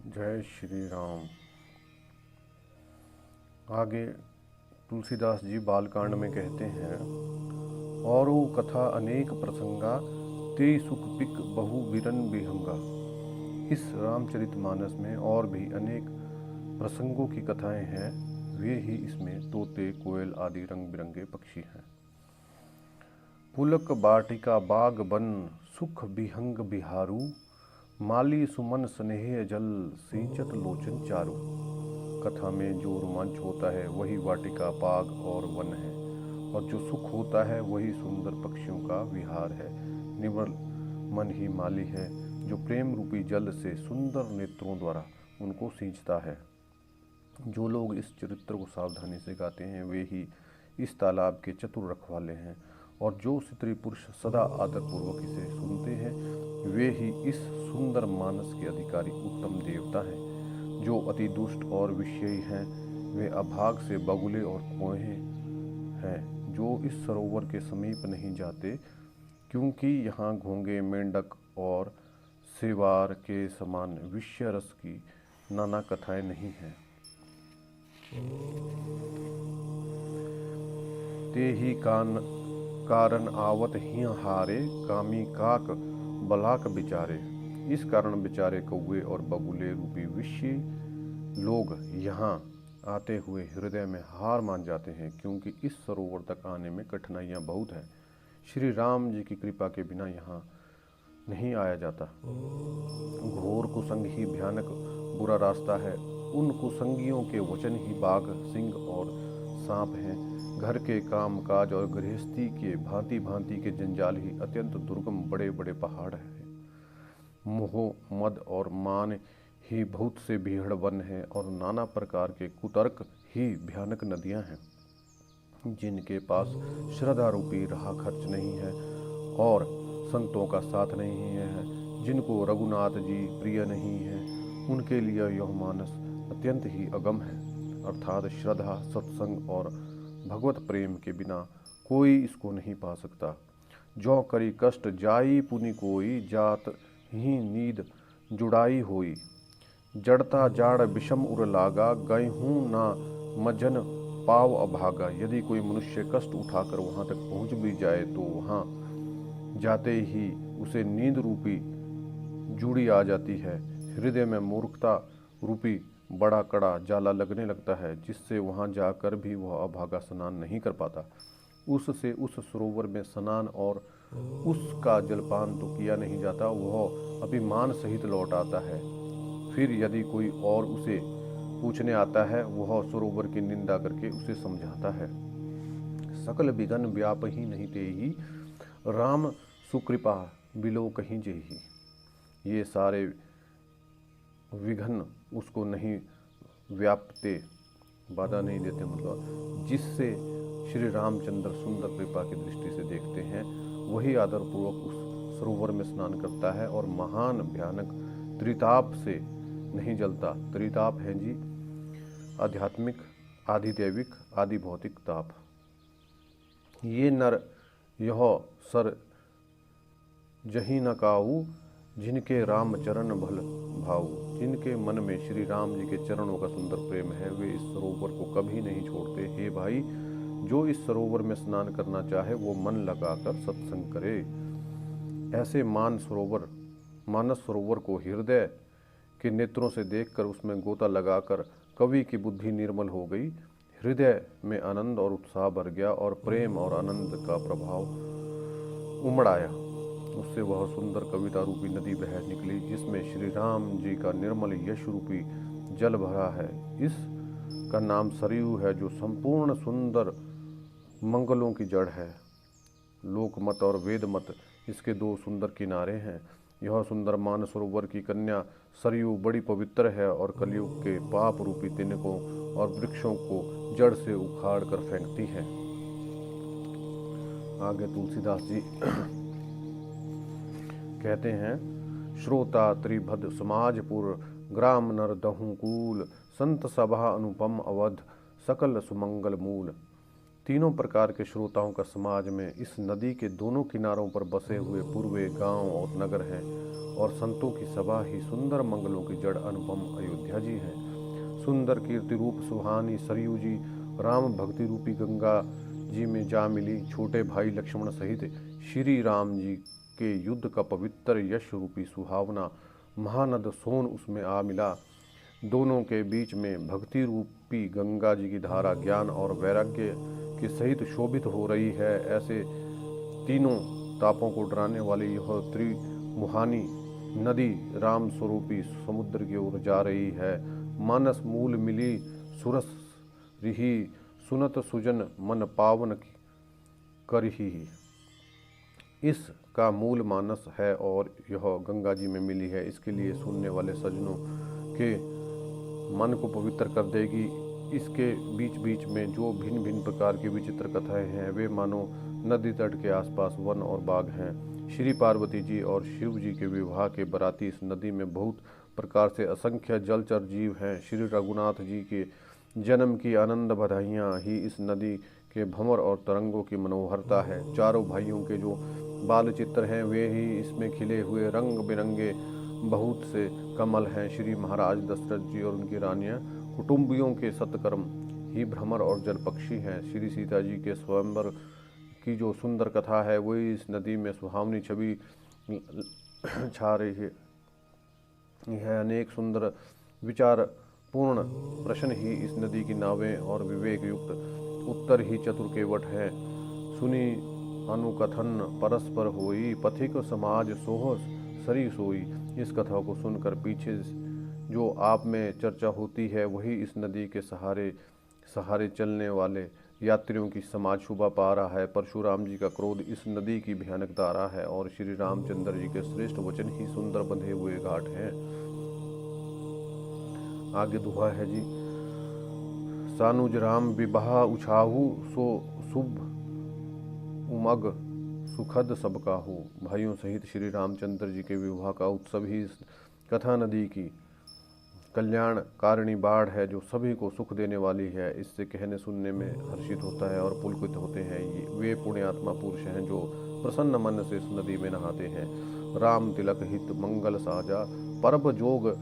जय श्री राम। आगे तुलसीदास जी बालकांड में कहते हैं, और वो कथा अनेक प्रसंगा तेई सुख पिक बहु बिरन बिहंगा। इस रामचरितमानस में और भी अनेक प्रसंगों की कथाएं हैं। वे ही इसमें तोते, कोयल आदि रंग बिरंगे पक्षी हैं। पुलक बाटिका बाग बन सुख बिहंग बिहारू, माली सुमन स्नेह जल सिंचत लोचन चारू। कथा में जो रोमांच होता है वही वाटिका, बाग और वन है, और जो सुख होता है वही सुंदर पक्षियों का विहार है। निर्मल मन ही माली है, जो प्रेम रूपी जल से सुंदर नेत्रों द्वारा उनको सींचता है। जो लोग इस चरित्र को सावधानी से गाते हैं वे ही इस तालाब के चतुर रखवाले हैं, और जो स्त्री पुरुष सदा आदरपूर्वक इसे सुनते हैं वे ही इस सुंदर मानस के अधिकारी उत्तम देवता हैं। जो अति दुष्ट और विषयी हैं वे अभाग से बगुले और कोहे हैं, जो इस सरोवर के समीप नहीं जाते, क्योंकि यहाँ घोंगे, मेंढक और सेवार के समान विषय रस की नाना कथाएं नहीं हैं। ते ही कारण आवत ही हारे, कामी काक बलाक बिचारे। इस कारण बेचारे कौवे और बगुले रूपी विषय लोग यहाँ आते हुए हृदय में हार मान जाते हैं, क्योंकि इस सरोवर तक आने में कठिनाइयाँ बहुत हैं। श्री राम जी की कृपा के बिना यहाँ नहीं आया जाता। घोर कुसंग ही भयानक बुरा रास्ता है। उन कुसंगियों के वचन ही बाघ, सिंह और सांप हैं। घर के काम काज और गृहस्थी के भांति भांति के जंजाल ही अत्यंत दुर्गम बड़े बड़े पहाड़ हैं। मोह, मद और मान ही बहुत से भीड़ वन हैं, और नाना प्रकार के कुतर्क ही भयानक नदियां हैं। जिनके पास श्रद्धा रूपी राह खर्च नहीं है और संतों का साथ नहीं है, जिनको रघुनाथ जी प्रिय नहीं है, उनके लिए यह मानस अत्यंत ही अगम है। अर्थात श्रद्धा, सत्संग और भगवत प्रेम के बिना कोई इसको नहीं पा सकता। जो करी कष्ट जाई पुनि कोई, जात ही नींद जुड़ाई होई। जड़ता जाड़ विषम उर लागा, गए हूँ ना मजन पाव अभागा। यदि कोई मनुष्य कष्ट उठाकर वहाँ तक पहुँच भी जाए तो वहाँ जाते ही उसे नींद रूपी जूड़ी आ जाती है। हृदय में मूर्खता रूपी बड़ा कड़ा जाला लगने लगता है, जिससे वहाँ जाकर भी वह अभागा स्नान नहीं कर पाता। उससे उस सरोवर में स्नान और उसका जलपान तो किया नहीं जाता, वह अभिमान सहित लौट आता है। फिर यदि कोई और उसे पूछने आता है, वह सरोवर की निंदा करके उसे समझाता है। सकल विघन व्याप ही नहीं तेहि, राम सुकृपा बिलो कहीं जेहि। ये सारे विघन उसको नहीं व्यापते, बाधा नहीं देते, मतलब जिससे श्री रामचंद्र सुंदर कृपा की दृष्टि से देखते हैं वही आदरपूर्वक उस सरोवर में स्नान करता है और महान भयानक त्रिताप से नहीं जलता। त्रिताप हैं जी आध्यात्मिक, आधिदैविक, आदि भौतिक ताप। ये नर यह सर जही न काऊ, जिनके राम चरण भल भाऊ। जिनके मन में श्री राम जी के चरणों का सुंदर प्रेम है वे इस सरोवर को कभी नहीं छोड़ते। हे भाई, जो इस सरोवर में स्नान करना चाहे वो मन लगाकर सत्संग करे। ऐसे मानस सरोवर को हृदय के नेत्रों से देखकर उसमें गोता लगाकर कवि की बुद्धि निर्मल हो गई। हृदय में आनंद और उत्साह भर गया और प्रेम और आनंद का प्रभाव उमड़ आया। उससे वह सुंदर कविता रूपी नदी बह निकली, जिसमें श्री राम जी का निर्मल यश रूपी जल भरा है। इस का नाम सरयू है, जो संपूर्ण सुंदर मंगलों की जड़ है। लोकमत और वेदमत इसके दो सुंदर किनारे हैं। यह सुंदर मानसरोवर की कन्या सरयू बड़ी पवित्र है और कलयुग के पाप रूपी तिनकों और वृक्षों को जड़ से उखाड़ कर फेंकती है। आगे तुलसीदास जी कहते हैं, श्रोता त्रिभद समाजपुर, ग्राम नर दहुकूल, संत सभा अनुपम अवध, सकल सुमंगल मूल। तीनों प्रकार के श्रोताओं का समाज में इस नदी के दोनों किनारों पर बसे हुए पूर्वे गांव और नगर हैं, और संतों की सभा ही सुंदर मंगलों की जड़ अनुपम अयोध्या जी है। सुंदर कीर्ति रूप सुहानी सरयू जी राम भक्ति रूपी गंगा जी में जा मिली। छोटे भाई लक्ष्मण सहित श्री राम जी के युद्ध का पवित्र यश रूपी सुहावना महानद सोन उसमें आ मिला। दोनों के बीच में भक्ति रूपी गंगा जी की धारा ज्ञान और वैराग्य के सहित शोभित हो रही है। ऐसे तीनों तापों को डराने वाली यह त्रिमुहानी नदी राम स्वरूपी समुद्र की ओर जा रही है। मानस मूल मिली सुरस रिही सुनत सुजन मन पावन करही। इसका मूल मानस है और यह गंगा जी में मिली है। इसके लिए सुनने वाले सज्जनों के मन को पवित्र कर देगी। इसके बीच बीच में जो भिन्न भिन्न प्रकार की विचित्र कथाएं हैं वे मानो नदी तट के आसपास वन और बाग हैं। श्री पार्वती जी और शिव जी के विवाह के बराती इस नदी में बहुत प्रकार से असंख्य जलचर जीव हैं। श्री रघुनाथ जी के जन्म की आनंद बधाइयाँ ही इस नदी के भंवर और तरंगों की मनोहरता है। चारों भाइयों के जो बाल चित्र हैं वे ही इसमें खिले हुए रंग बिरंगे बहुत से कमल हैं। श्री महाराज दशरथ जी और उनकी रानियां कुटुंबियों के सत्कर्म ही भ्रमर और जलपक्षी हैं। श्री सीता जी के स्वयंवर की जो सुंदर कथा है वही इस नदी में सुहावनी छवि छा रही है। यह अनेक सुंदर विचार पूर्ण प्रश्न ही इस नदी की नावें और विवेक युक्त उत्तर ही चतुर केवट है। सुनी अनुकथन परस्पर होई पथिक समाज सोह सरी सोई। इस कथा को सुनकर पीछे जो आप में चर्चा होती है वही इस नदी के सहारे सहारे चलने वाले यात्रियों की समाज शोभा पा रहा है। परशुराम जी का क्रोध इस नदी की भयानक धारा है और श्री रामचंद्र जी के श्रेष्ठ वचन ही सुंदर बंधे हुए घाट हैं। आगे दुहा है जी। सानुज राम विवाह उछाहू सो शुभ उमग सुखद सबका हो। भाइयों सहित श्री रामचंद्र जी के विवाह का उत्सव ही इस कथा नदी की कल्याण कारिणी बाढ़ है जो सभी को सुख देने वाली है। इससे कहने सुनने में हर्षित होता है और पुलकित होते हैं। वे पुण्यात्मा पुरुष हैं जो प्रसन्न मन से इस नदी में नहाते हैं। राम तिलक हित मंगल साजा परब जोग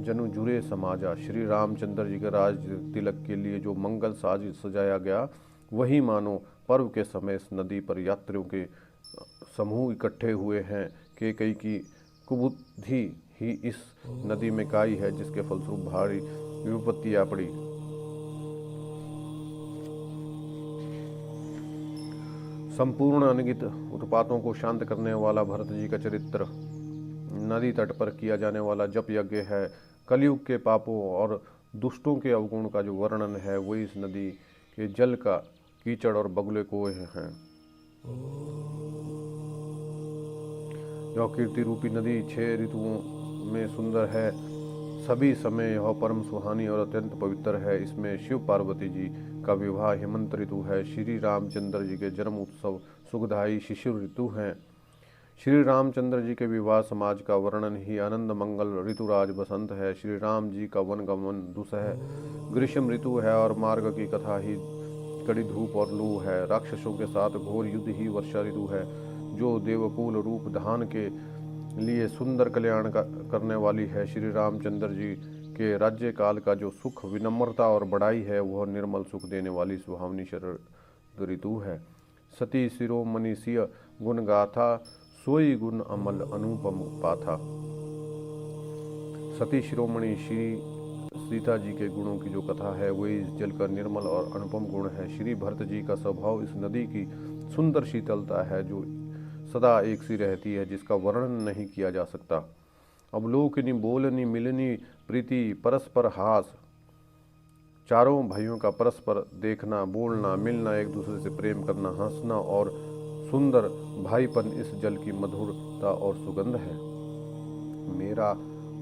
जनु जुरे समाजा। श्री रामचंद्र जी के राज तिलक के लिए जो मंगल साज सजाया गया वही मानो पर्व के समय इस नदी पर यात्रियों के समूह इकट्ठे हुए हैं। केकई की कुबुद्धि ही इस नदी में काई है जिसके फलस्वरूप भारी विपत्ति आ पड़ी। संपूर्ण अनगित उत्पातों को शांत करने वाला भरत जी का चरित्र नदी तट पर किया जाने वाला जप यज्ञ है। कलयुग के पापों और दुष्टों के अवगुण का जो वर्णन है वही इस नदी के जल का कीचड़ और बगुले को हैं। यह कीर्ति रूपी नदी 6 ऋतुओं में सुंदर है। सभी समय यह परम सुहानी और अत्यंत पवित्र है। इसमें शिव पार्वती जी का विवाह हेमंत ऋतु है। श्री रामचंद्र जी के जन्म उत्सव सुखदायी शिशिर ऋतु हैं। श्री रामचंद्र जी के विवाह समाज का वर्णन ही आनंद मंगल ऋतुराज बसंत है। श्री राम जी का वन गमन दुसह ग्रीष्म ऋतु है और मार्ग की कथा ही कड़ी धूप और लू है। राक्षसों के साथ घोर युद्ध ही वर्षा ऋतु है जो देवकुल रूप धान के लिए सुंदर कल्याण करने वाली है। श्री रामचंद्र जी के राज्य काल का जो सुख विनम्रता और बड़ाई है वह निर्मल सुख देने वाली सुहावनी शरद ऋतु है। सती शिरोमणिसिय गुण गाथा सोई गुण अमल अनुपम पाथा। सती शिरोमणि श्री सीता जी के गुणों की जो कथा है वही इस जल का निर्मल और अनुपम गुण है। श्री भरत जी का स्वभाव इस नदी की सुंदर शीतलता है जो सदा एक सी रहती है जिसका वर्णन नहीं किया जा सकता। अवलोकनी बोलनी मिलनी प्रीति परस्पर हास। चारों भाइयों का परस्पर देखना बोलना मिलना एक दूसरे से प्रेम करना हंसना और सुंदर भाईपन इस जल की मधुरता और सुगंध है। मेरा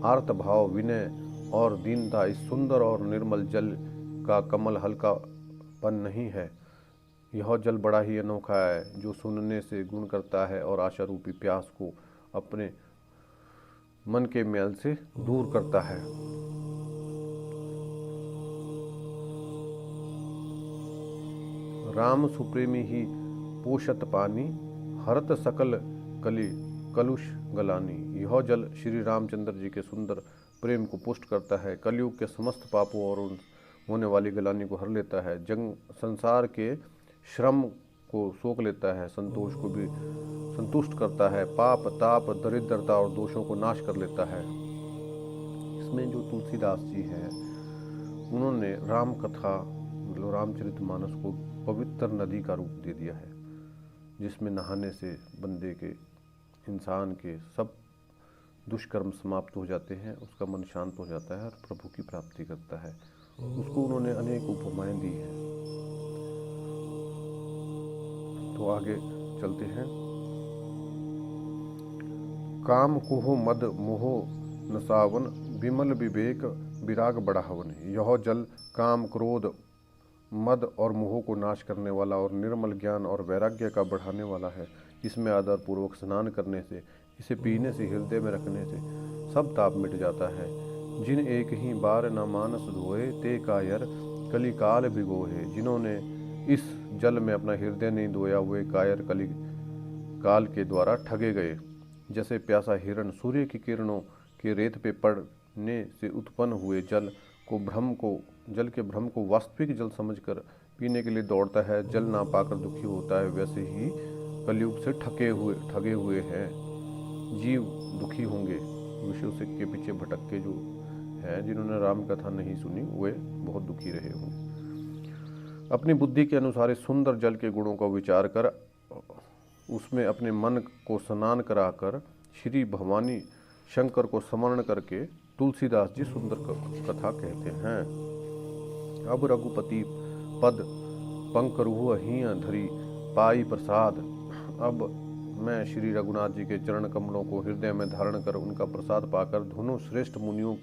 आर्त भाव विनय और दीनता इस सुंदर और निर्मल जल का कमल हल्कापन नहीं है। यह जल बड़ा ही अनोखा है जो सुनने से गुण करता है और आशा रूपी प्यास को अपने मन के मैल से दूर करता है। राम सुप्रेमी ही पोषत पानी, हरत सकल कली कलुष गलानी। यह जल श्री रामचंद्र जी के सुंदर प्रेम को पुष्ट करता है, कलयुग के समस्त पापों और उन होने वाली गलानी को हर लेता है, जंग संसार के श्रम को सोख लेता है, संतोष को भी संतुष्ट करता है, पाप ताप दरिद्रता और दोषों को नाश कर लेता है। इसमें जो तुलसीदास जी हैं उन्होंने राम कथा मतलब रामचरितमानस को पवित्र नदी का रूप दे दिया है, जिसमें नहाने से बंदे के इंसान के सब दुष्कर्म समाप्त हो जाते हैं, उसका मन शांत हो जाता है और प्रभु की प्राप्ति करता है। उसको उन्होंने अनेक उपमाएं दी हैं। तो आगे चलते हैं। काम कुहो मद मोह नसावन, विमल विवेक विराग बढ़ावन। यह जल काम क्रोध मद और मोह को नाश करने वाला और निर्मल ज्ञान और वैराग्य का बढ़ाने वाला है। इसमें आदर पूर्वक स्नान करने से, इसे पीने से, हृदय में रखने से सब ताप मिट जाता है। जिन एक ही बार न मानस धोए, ते कायर कली काल भिगोहे। जिन्होंने इस जल में अपना हृदय नहीं धोया, वे कायर कली काल के द्वारा ठगे गए। जैसे प्यासा हिरण सूर्य की किरणों के रेत पे पड़ने से उत्पन्न हुए जल के भ्रम को वास्तविक जल समझकर पीने के लिए दौड़ता है, जल ना पाकर दुखी होता है, वैसे ही कलयुग से ठगे हुए हैं जीव दुखी होंगे। विषयों से के पीछे भटक के जो है, जिन्होंने राम कथा नहीं सुनी, वे बहुत दुखी रहे होंगे। अपनी बुद्धि के अनुसार इस सुंदर जल के गुणों का विचार कर उसमें अपने मन को स्नान कराकर श्री भवानी शंकर को स्मरण करके तुलसीदास जी सुंदर कथा कहते हैं। अब रघुपति पद पंकरुह ही धरी पाई प्रसाद। अब मैं श्री रघुनाथ जी के चरण कमलों को हृदय में धारण कर उनका प्रसाद पाकर दोनों श्रेष्ठ मुनियों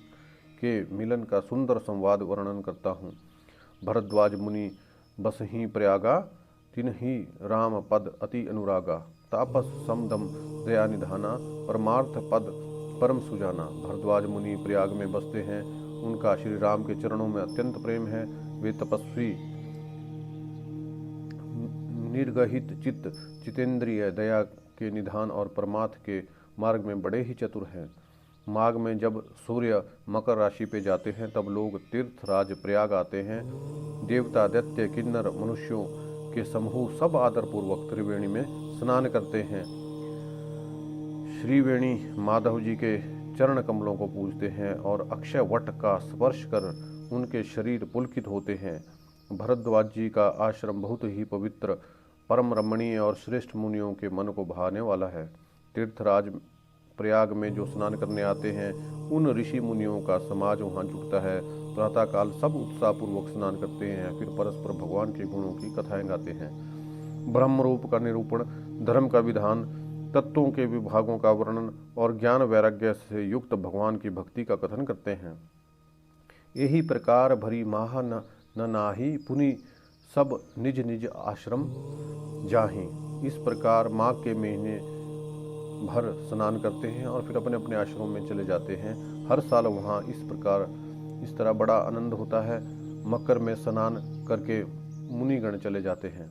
के मिलन का सुंदर संवाद वर्णन करता हूँ। भरद्वाज मुनि बस ही प्रयागा, तिन्हि राम पद अति अनुरागा। तापस समदम दया निधाना, परमार्थ पद परम सुजाना। भरद्वाज मुनि प्रयाग में बसते हैं, उनका श्री राम के चरणों में अत्यंत प्रेम है। वे तपस्वी, निर्गहित चित्त, चितेंद्रिय, दया के निधान और परमार्थ के मार्ग में बड़े ही चतुर हैं। माघ में जब सूर्य मकर राशि पे जाते हैं, तब लोग तीर्थराज प्रयाग आते हैं। देवता, दैत्य, किन्नर, मनुष्यों के समूह सब आदरपूर्वक त्रिवेणी में स्नान करते हैं। श्रीवेणी माधव जी के चरण कमलों को पूजते हैं और अक्षय वट का स्पर्श कर उनके शरीर पुलकित होते हैं। भरद्वाज जी का आश्रम बहुत ही पवित्र, परम रमणीय और श्रेष्ठ मुनियों के मन को भाने वाला है। तीर्थराज प्रयाग में जो स्नान करने आते हैं, उन ऋषि मुनियों का समाज वहाँ जुटता है। प्रातःकाल सब उत्साहपूर्वक स्नान करते हैं, फिर परस्पर भगवान के गुणों की कथाएं गाते हैं। ब्रह्म रूप का निरूपण, धर्म का विधान, तत्वों के विभागों का वर्णन और ज्ञान वैराग्य से युक्त भगवान की भक्ति का कथन करते हैं। यही प्रकार भरी माह न नाही, पुनि सब निज निज आश्रम जाहि। इस प्रकार माघ के महीने भर स्नान करते हैं और फिर अपने अपने आश्रमों में चले जाते हैं। हर साल वहाँ इस तरह बड़ा आनंद होता है। मकर में स्नान करके मुनिगण चले जाते हैं।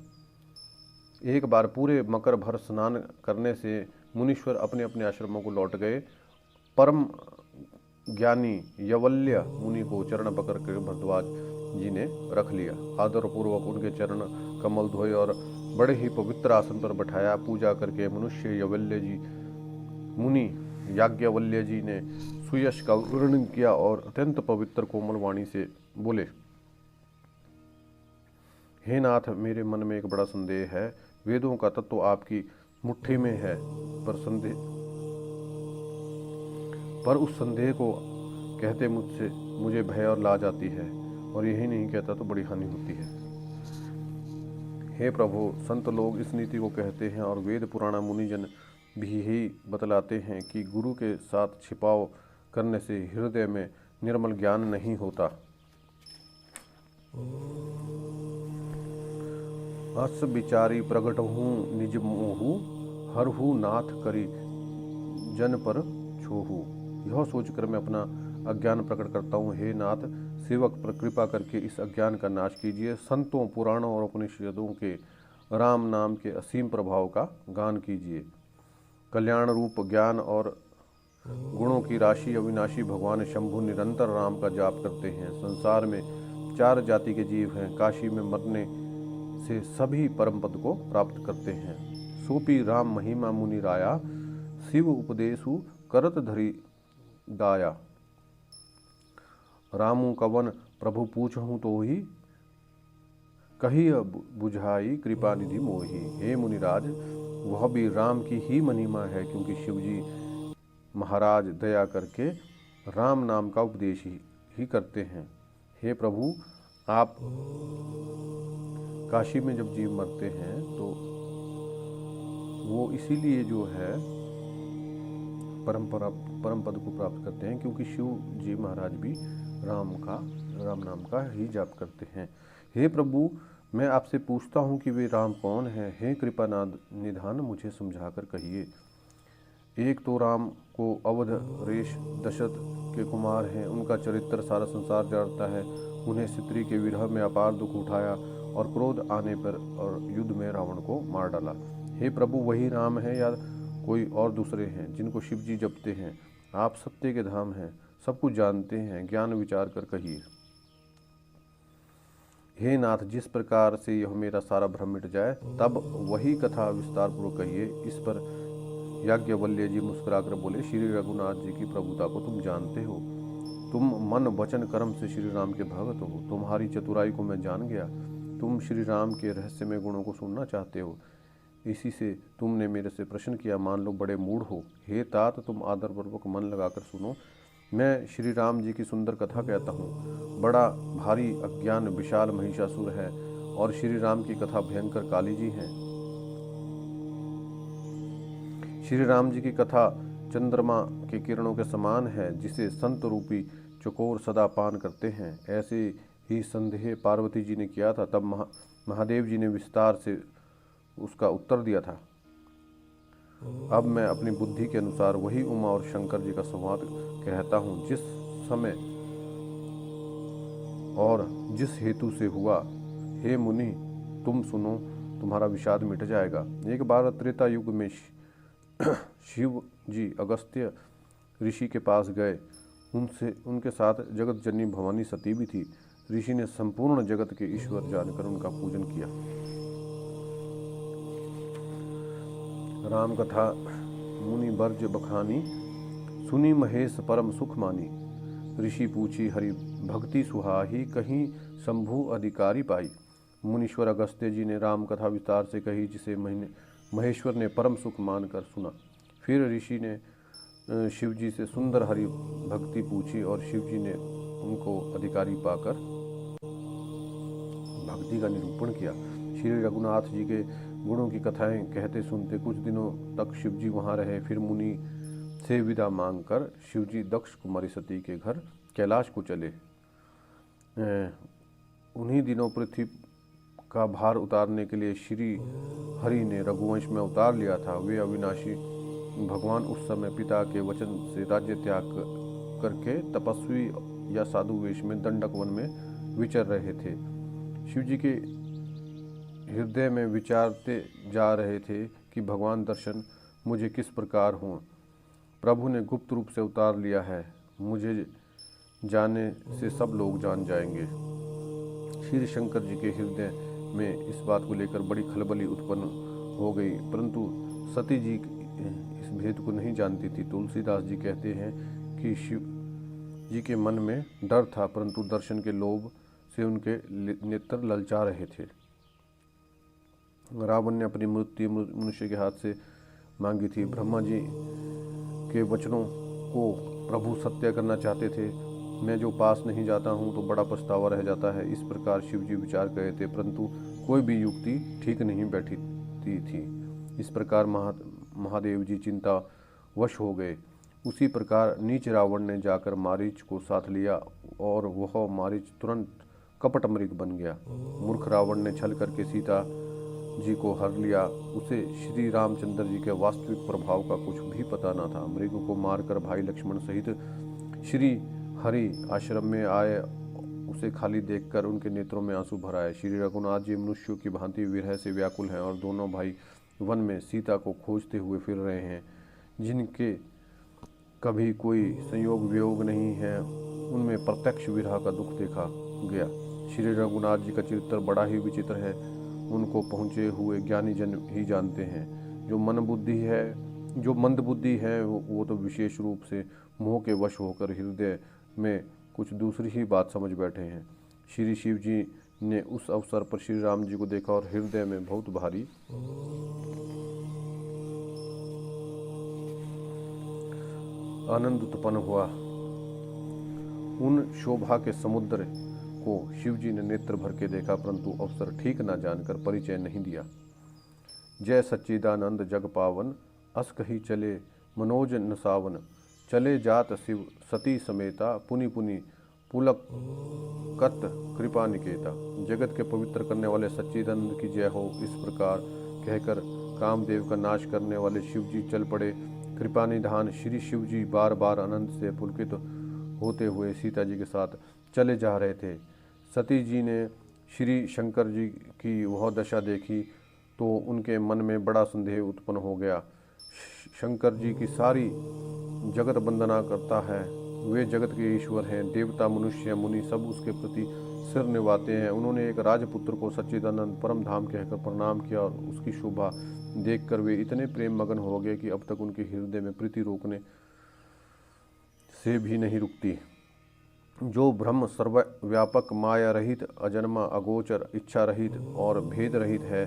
एक बार पूरे मकर भर स्नान करने से मुनीश्वर अपने अपने आश्रमों को लौट गए। परम ज्ञानी यवल्य मुनि को चरण पकड़ कर भरद्वाज जी ने रख लिया। आदरपूर्वक उनके चरण कमल धोए और बड़े ही पवित्र आसन पर बैठाया। पूजा करके मनुष्य यवल्य जी मुनि याज्ञवल्य जी ने सुयश का वर्णन किया और अत्यंत पवित्र कोमल वाणी से बोले, हे नाथ, मेरे मन में एक बड़ा संदेह है। वेदों का तत्व आपकी मुट्ठी में है, पर उस संदेह को कहते मुझे भय और लाज आती है, और यही नहीं कहता तो बड़ी हानि होती है। हे प्रभु, संत लोग इस नीति को कहते हैं और वेद पुराण मुनिजन भी यही बतलाते हैं कि गुरु के साथ छिपाव करने से हृदय में निर्मल ज्ञान नहीं होता। अस विचारी प्रगट हूँ निज मोहू, हरहू नाथ करी जन पर छोहू। यह सोचकर मैं अपना अज्ञान प्रकट करता हूँ। हे नाथ, सेवक पर कृपा करके इस अज्ञान का नाश कीजिए। संतों, पुराणों और उपनिषदों के राम नाम के असीम प्रभाव का गान कीजिए। कल्याण रूप ज्ञान और गुणों की राशि अविनाशी भगवान शंभु निरंतर राम का जाप करते हैं। संसार में 4 जाति के जीव हैं। काशी में मरने से सभी परम पद को प्राप्त करते हैं। सोपी राम महिमा मुनि राया, शिव उपदेशु करत धरी दाया। रामू कवन प्रभु पूछहूँ तो ही, कही बुझाई कृपा निधि मोही। हे मुनिराज, वह भी राम की ही महिमा है, क्योंकि शिवजी महाराज दया करके राम नाम का उपदेश ही करते हैं। हे प्रभु, आप काशी में जब जीव मरते हैं तो वो इसीलिए जो है परम पद को प्राप्त करते हैं, क्योंकि शिव जी महाराज भी राम नाम का ही जाप करते हैं। हे प्रभु, मैं आपसे पूछता हूँ कि वे राम कौन हैं? हे कृपा निधान, मुझे समझाकर कहिए। एक तो राम को अवध रेश दशरथ के कुमार हैं। उनका चरित्र सारा संसार जानता है। उन्हें स्त्री के विरह में अपार दुख उठाया और क्रोध आने पर और युद्ध में रावण को मार डाला। हे प्रभु, वही राम है या कोई और दूसरे हैं जिनको शिव जी जपते हैं? आप सत्य के धाम हैं, सब कुछ जानते हैं, ज्ञान विचार कर कहिए। हे नाथ, जिस प्रकार से यह मेरा सारा भ्रम मिट जाए, तब वही कथा विस्तार पूर्वक कहिए। इस पर याज्ञवल्क्य जी मुस्कुराकर बोले, श्री रघुनाथ जी की प्रभुता को तुम जानते हो। तुम मन वचन कर्म से श्री राम के भक्त हो। तुम्हारी चतुराई को मैं जान गया। तुम श्री राम के रहस्यमय गुणों को सुनना चाहते हो, इसी से तुमने मेरे से प्रश्न किया। मान लो बड़े मूढ़ हो। हे तात, तुम आदरपूर्वक मन लगाकर सुनो। मैं श्री राम जी की सुंदर कथा कहता हूँ। बड़ा भारी अज्ञान विशाल महिषासुर है और श्री राम की कथा भयंकर काली जी हैं। श्री राम जी की कथा चंद्रमा के किरणों के समान है, जिसे संत रूपी चकोर सदा पान करते हैं। ऐसे ही संदेह पार्वती जी ने किया था। तब महादेव जी ने विस्तार से उसका उत्तर दिया था। अब मैं अपनी बुद्धि के अनुसार वही उमा और शंकर जी का संवाद कहता हूँ, जिस समय और जिस हेतु से हुआ। हे मुनि, तुम सुनो, तुम्हारा विषाद मिट जाएगा। एक बार त्रेता युग में शिव जी अगस्त्य ऋषि के पास गए। उनके साथ जगत जननी भवानी सती भी थी। ऋषि ने संपूर्ण जगत के ईश्वर जानकर उनका पूजन किया। राम कथा मुनि बर्ज बखानी, सुनी महेश परम सुख मानी। ऋषि पूछी हरि भक्ति सुहाही, कहीं शंभु अधिकारी पाई। मुनीश्वर अगस्त्य जी ने राम कथा विस्तार से कही, जिसे महेश्वर ने परम सुख मानकर सुना। फिर ऋषि ने शिव जी से सुंदर हरि भक्ति पूछी और शिव जी ने उनको अधिकारी पाकर भक्ति का निरूपण किया। श्री रघुनाथ जी के गुणों की कथाएं कहते सुनते कुछ दिनों तक शिव जी वहाँ रहे। फिर मुनि से विदा मांगकर शिव जी दक्ष कुमारी सती के घर कैलाश को चले। उन्हीं दिनों पृथ्वी का भार उतारने के लिए श्री हरि ने रघुवंश में उतार लिया था। वे अविनाशी भगवान उस समय पिता के वचन से राज्य त्याग करके तपस्वी या साधु वेश में दंडक वन में विचर रहे थे। शिव जी के हृदय में विचारते जा रहे थे कि भगवान दर्शन मुझे किस प्रकार हों। प्रभु ने गुप्त रूप से उतार लिया है, मुझे जाने से सब लोग जान जाएंगे। श्री शंकर जी के हृदय में इस बात को लेकर बड़ी खलबली उत्पन्न हो गई, परंतु सती जी इस भेद को नहीं जानती थी। तुलसीदास जी कहते हैं कि शिव जी के मन में डर था, परंतु दर्शन के लोभ से उनके नेत्र ललचा रहे थे। रावण ने अपनी मृत्यु मनुष्य के हाथ से मांगी थी। ब्रह्मा जी के वचनों को प्रभु सत्य करना चाहते थे। मैं जो पास नहीं जाता हूँ तो बड़ा पछतावा रह जाता है। इस प्रकार शिव जी विचार करे थे, परंतु कोई भी युक्ति ठीक नहीं बैठी थी। इस प्रकार महादेव जी चिंता वश हो गए। उसी प्रकार नीच रावण ने जाकर मारीच को साथ लिया और वह मारीच तुरंत कपट मृग बन गया। मूर्ख रावण ने छल करके सीता जी को हर लिया। उसे श्री रामचंद्र जी के वास्तविक प्रभाव का कुछ भी पता न था। मृग को मारकर भाई लक्ष्मण सहित श्री हरि आश्रम में आए उसे खाली देखकर उनके नेत्रों में आंसू भर आए। श्री रघुनाथ जी मनुष्यों की भांति विरह से व्याकुल हैं और दोनों भाई वन में सीता को खोजते हुए फिर रहे हैं। जिनके कभी कोई संयोग वियोग नहीं है, उनमें प्रत्यक्ष विरह का दुख देखा गया। श्री रघुनाथ जी का चरित्र बड़ा ही विचित्र है। उनको पहुँचे हुए ज्ञानी जन ही जानते हैं। जो मंद बुद्धि है वो तो विशेष रूप से मोह के वश होकर हृदय में कुछ दूसरी ही बात समझ बैठे हैं। श्री शिव जी ने उस अवसर पर श्री राम जी को देखा और हृदय में बहुत भारी आनंद उत्पन्न हुआ। उन शोभा के समुद्र को शिव जी ने नेत्र भर के देखा, परंतु अवसर ठीक न जानकर परिचय नहीं दिया। जय सच्चिदानंद जग पावन, अस कही चले मनोज नसावन। चले जात शिव सती समेता, पुनि पुनि पुलक कत कृपा निकेता। जगत के पवित्र करने वाले सच्चिदानंद की जय हो, इस प्रकार कहकर कामदेव का नाश करने वाले शिव जी चल पड़े। कृपा निधान श्री शिव जी बार बार आनंद से पुलकित होते हुए सीता जी के साथ चले जा रहे थे। सती जी ने श्री शंकर जी की वह दशा देखी तो उनके मन में बड़ा संदेह उत्पन्न हो गया। शंकर जी की सारी जगत वंदना करता है, वे जगत के ईश्वर हैं। देवता मनुष्य मुनि सब उसके प्रति सिर निभाते हैं। उन्होंने एक राजपुत्र को सच्चिदानंद परम धाम कहकर प्रणाम किया और उसकी शोभा देखकर वे इतने प्रेम मगन हो गए कि अब तक उनके हृदय में प्रीति रोकने से भी नहीं रुकती। जो ब्रह्म सर्वव्यापक माया रहित अजन्मा अगोचर इच्छा रहित और भेद रहित है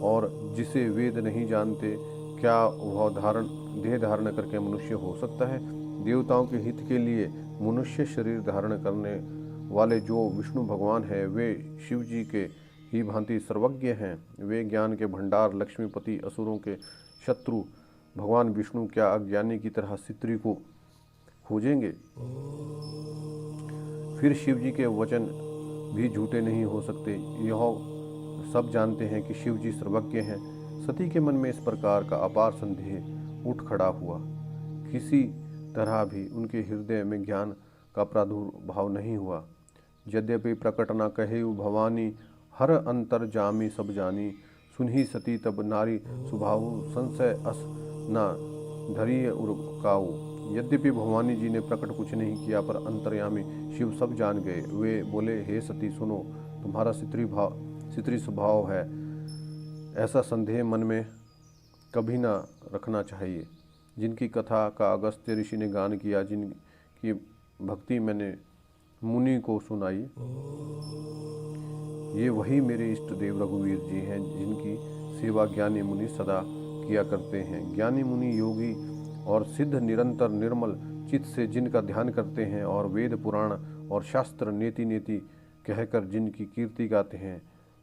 और जिसे वेद नहीं जानते, क्या वह देह धारण करके मनुष्य हो सकता है? देवताओं के हित के लिए मनुष्य शरीर धारण करने वाले जो विष्णु भगवान हैं, वे शिव जी के ही भांति सर्वज्ञ हैं। वे ज्ञान के भंडार लक्ष्मीपति असुरों के शत्रु भगवान विष्णु क्या अज्ञानी की तरह स्त्री को खोजेंगे? फिर शिव जी के वचन भी झूठे नहीं हो सकते। यह सब जानते हैं कि शिव जी सर्वज्ञ हैं। सती के मन में इस प्रकार का अपार संदेह उठ खड़ा हुआ। किसी तरह भी उनके हृदय में ज्ञान का प्रादुर्भाव नहीं हुआ। यद्यपि प्रकट न कहे भवानी, हर अंतर जामी सब जानी। सुनही सती तब नारी स्वभाव, संशय अस न धरिय उरकाऊ। यद्यपि भवानी जी ने प्रकट कुछ नहीं किया, पर अंतर्यामी शिव सब जान गए। वे बोले, हे सती सुनो, तुम्हारा स्त्री स्वभाव है, ऐसा संदेह मन में कभी ना रखना चाहिए। जिनकी कथा का अगस्त्य ऋषि ने गान किया, जिनकी भक्ति मैंने मुनि को सुनाई, ये वही मेरे इष्ट देव रघुवीर जी हैं, जिनकी सेवा ज्ञानी मुनि सदा किया करते हैं। ज्ञानी मुनि योगी और सिद्ध निरंतर निर्मल चित्त से जिनका ध्यान करते हैं और वेद पुराण और शास्त्र नेति नेति कहकर जिनकी कीर्ति गाते हैं,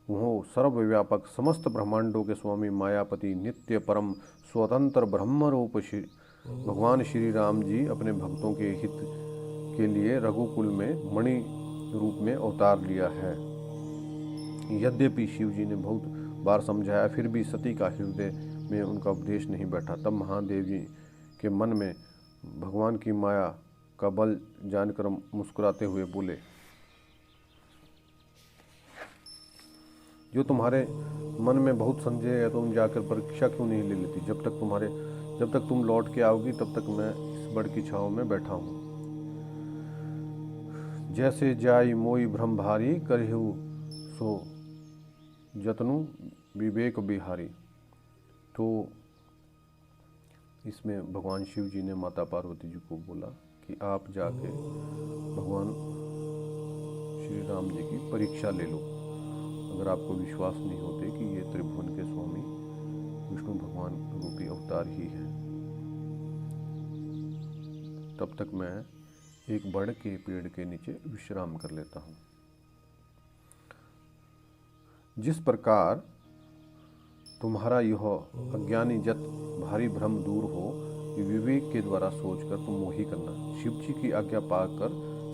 वह सर्वव्यापक समस्त ब्रह्मांडों के स्वामी मायापति नित्य परम स्वतंत्र ब्रह्म रूप भगवान श्री राम जी अपने भक्तों के हित के लिए रघुकुल में मणि रूप में अवतार लिया है। यद्यपि शिव जी ने बहुत बार समझाया, फिर भी सती का हृदय में उनका उपदेश नहीं बैठा। तब महादेव जी के मन में भगवान की माया का बल जानकर मुस्कुराते हुए बोले, जो तुम्हारे मन में बहुत संदेह है, तुम जाकर परीक्षा क्यों नहीं ले लेती? जब तक तुम लौट के आओगी तब तक मैं इस बड़ की छांव में बैठा हूँ। जैसे जाई मोई भ्रम भारी, करहु सो जतनु विवेक बिहारी। तो इसमें भगवान शिव जी ने माता पार्वती जी को बोला कि आप जाके भगवान श्री राम जी की परीक्षा ले लो। अगर आपको विश्वास नहीं होते कि ये त्रिभुवन के स्वामी विष्णु भगवान रूपी अवतार ही है, तब तक मैं एक बड़ के पेड़ के नीचे विश्राम कर लेता हूँ। जिस प्रकार तुम्हारा यह अज्ञानी जत भारी भ्रम दूर हो, विवेक के द्वारा सोचकर तुम मोही करना। शिव जी की आज्ञा पाकर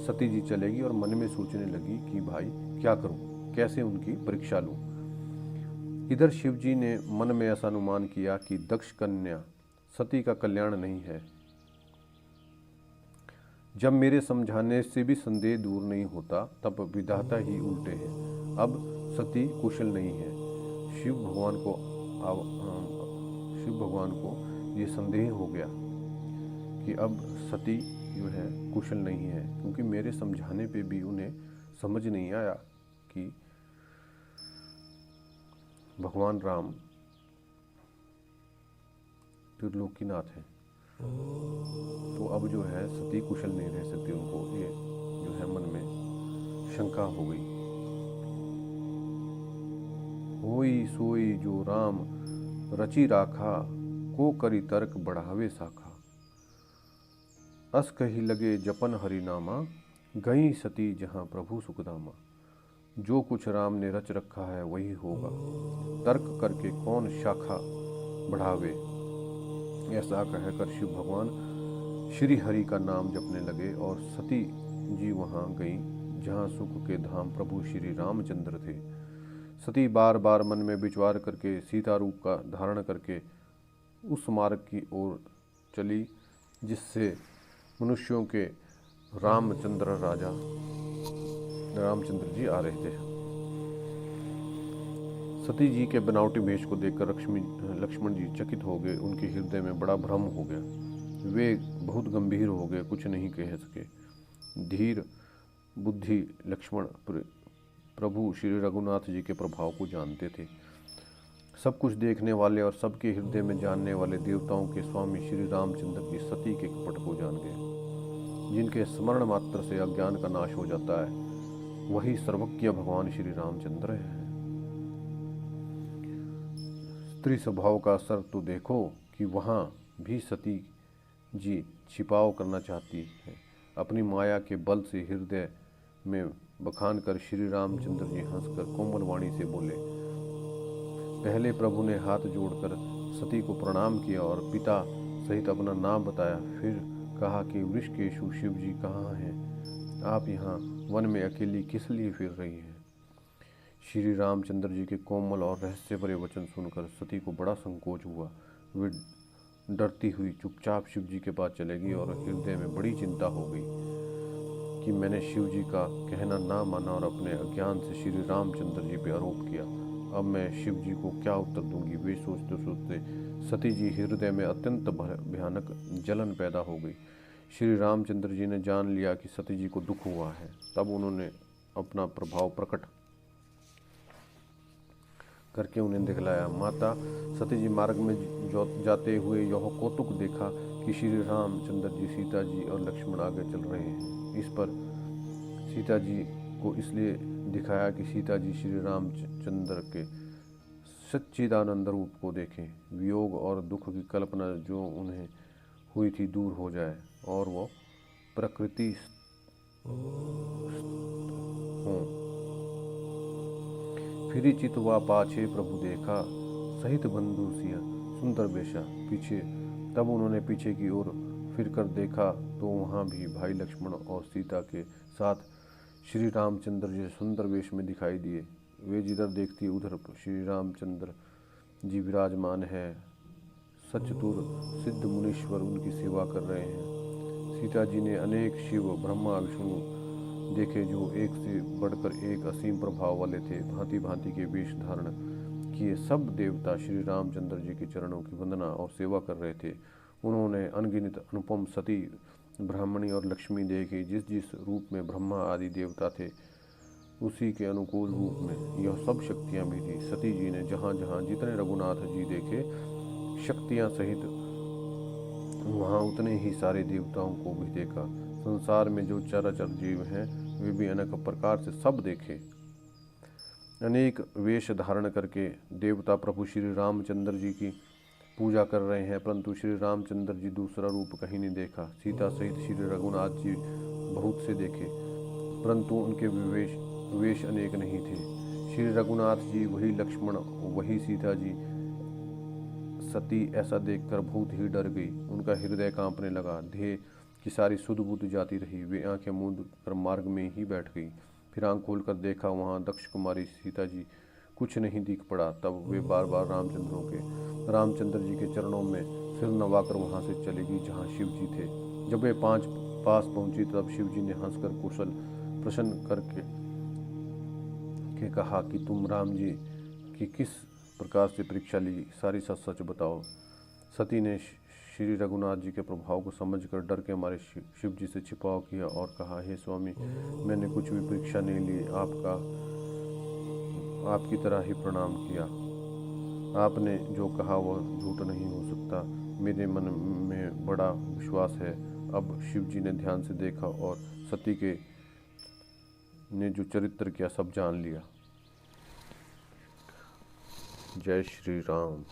सती जी चलेगी और मन में सोचने लगी कि भाई क्या करूं, कैसे उनकी परीक्षा लूं। इधर शिव जी ने मन में ऐसा अनुमान किया कि दक्ष कन्या सती का कल्याण नहीं है। जब मेरे समझाने से भी संदेह दूर नहीं होता, तब विधाता ही उल्टे हैं। अब सती कुशल नहीं है। शिव भगवान को शिव भगवान को ये संदेह हो गया कि अब सती जो है कुशल नहीं है, क्योंकि मेरे समझाने पे भी उन्हें समझ नहीं आया कि भगवान राम त्रिलोकीनाथ हैं। तो अब जो है सती कुशल नहीं रह सकती, उनको ये जो है मन में शंका हो गई। होई सोई जो राम रचि राखा, को करी तर्क बढ़ावे साखा। अस कही लगे जपन हरिनामा, गई सती जहाँ प्रभु सुखदामा। जो कुछ राम ने रच रखा है वही होगा, तर्क करके कौन शाखा बढ़ावे। ऐसा कहकर शिव भगवान श्री हरि का नाम जपने लगे और सती जी वहाँ गई जहाँ सुख के धाम प्रभु श्री रामचंद्र थे। सती बार बार मन में विचार करके सीता रूप का धारण करके उस मार्ग की ओर चली जिससे मनुष्यों के रामचंद्र जी आ रहे थे। सती जी के बनावटी भेष को देखकर लक्ष्मण जी चकित हो गए। उनके हृदय में बड़ा भ्रम हो गया। वे बहुत गंभीर हो गए, कुछ नहीं कह सके। धीर बुद्धि लक्ष्मण प्रभु श्री रघुनाथ जी के प्रभाव को जानते थे। सब कुछ देखने वाले और सबके हृदय में जानने वाले देवताओं के स्वामी श्री रामचंद्र जी सती के कपट को जान गए। जिनके स्मरण मात्र से अज्ञान का नाश हो जाता है, वही सर्वज्ञ भगवान श्री रामचंद्र है। स्त्री स्वभाव का असर तो देखो कि वहाँ भी सती जी छिपाव करना चाहती है। अपनी माया के बल से हृदय में बखान कर श्री रामचंद्र जी हंसकर कोमल वाणी से बोले। पहले प्रभु ने हाथ जोड़कर सती को प्रणाम किया और पिता सहित अपना नाम बताया। फिर कहा कि वृषकेशु शिव जी कहाँ हैं? आप यहाँ वन में अकेली किस लिए फिर रही हैं? श्री रामचंद्र जी के कोमल और रहस्य भरे वचन सुनकर सती को बड़ा संकोच हुआ। वे डरती हुई चुपचाप शिव जी के पास चलेगी और हृदय में बड़ी चिंता हो गई कि मैंने शिव जी का कहना ना माना और अपने अज्ञान से श्री रामचंद्र जी पर आरोप किया। अब मैं शिव जी को क्या उत्तर दूंगी? वे सोचते सोचते सती जी हृदय में अत्यंत भयानक जलन पैदा हो गई। श्री रामचंद्र जी ने जान लिया कि सती जी को दुख हुआ है। तब उन्होंने अपना प्रभाव प्रकट करके उन्हें दिखलाया। माता सती जी मार्ग में जाते हुए यह कौतुक देखा कि श्री रामचंद्र जी, सीता जी और लक्ष्मण आगे चल रहे हैं। इस पर सीता जी को इसलिए दिखाया कि सीता जी श्री रामचंद्र के सच्चिदानंद रूप को देखें, वियोग और दुख की कल्पना जो उन्हें हुई थी दूर हो जाए और वो प्रकृति हों। फिरी चितवा पाछे प्रभु देखा, सहित बंधु सिया सुंदर बेशा। पीछे तब उन्होंने पीछे की ओर फिरकर देखा तो वहाँ भी भाई लक्ष्मण और सीता के साथ श्री रामचंद्र जी सुंदर वेश में दिखाई दिए। वे जिधर देखती उधर श्री रामचंद्र जी विराजमान है। सचतुर सिद्ध मुनीश्वर उनकी सेवा कर रहे हैं। सीता जी ने अनेक शिव ब्रह्मा विष्णु देखे जो एक से बढ़कर एक असीम प्रभाव वाले थे। भांति भांति के वेश धारण किए सब देवता श्री रामचंद्र जी के चरणों की वंदना और सेवा कर रहे थे। उन्होंने अनगिनत अनुपम सती, ब्राह्मणी और लक्ष्मी देखी। जिस जिस रूप में ब्रह्मा आदि देवता थे, उसी के अनुकूल रूप में यह सब शक्तियाँ भी थी। सती जी ने जहाँ जहाँ जितने रघुनाथ जी देखे शक्तियाँ सहित, वहाँ उतने ही सारे देवताओं को भी देखा। संसार में जो चराचर जीव हैं वे भी अनेक प्रकार से सब देखे। अनेक वेश धारण करके देवता प्रभु श्री रामचंद्र जी की पूजा कर रहे हैं, परंतु श्री रामचंद्र जी दूसरा रूप कहीं नहीं देखा। सीता सहित श्री रघुनाथ जी बहुत से देखे, परंतु उनके वेश अनेक नहीं थे। श्री रघुनाथ जी वही लक्ष्मण, वही सीता जी। सती ऐसा देखकर बहुत ही डर गई। उनका हृदय कांपने लगा। देह की सारी सुध बुध जाती रही। वे आंखें मूंद कर मार्ग में ही बैठ गई। फिर आंख खोलकर देखा, वहाँ दक्ष कुमारी सीता जी कुछ नहीं दिख पड़ा। तब वे बार बार रामचंद्र जी के चरणों में सिर नवाकर वहाँ से चलेगी जहाँ शिव जी थे। जब वे 5 पास पहुंची तब शिव जी ने हंसकर कुशल प्रश्न करके कहा कि तुम राम जी की किस प्रकार से परीक्षा ली, सारी सच सच बताओ। सती ने श्री रघुनाथ जी के प्रभाव को समझकर डर के मारे शिव जी से छिपाव किया और कहा, हे स्वामी, मैंने कुछ भी परीक्षा नहीं ली, आपकी तरह ही प्रणाम किया। आपने जो कहा वह झूठ नहीं हो सकता, मेरे मन में बड़ा विश्वास है। अब शिव जी ने ध्यान से देखा और सती के ने जो चरित्र किया सब जान लिया। जय श्री राम।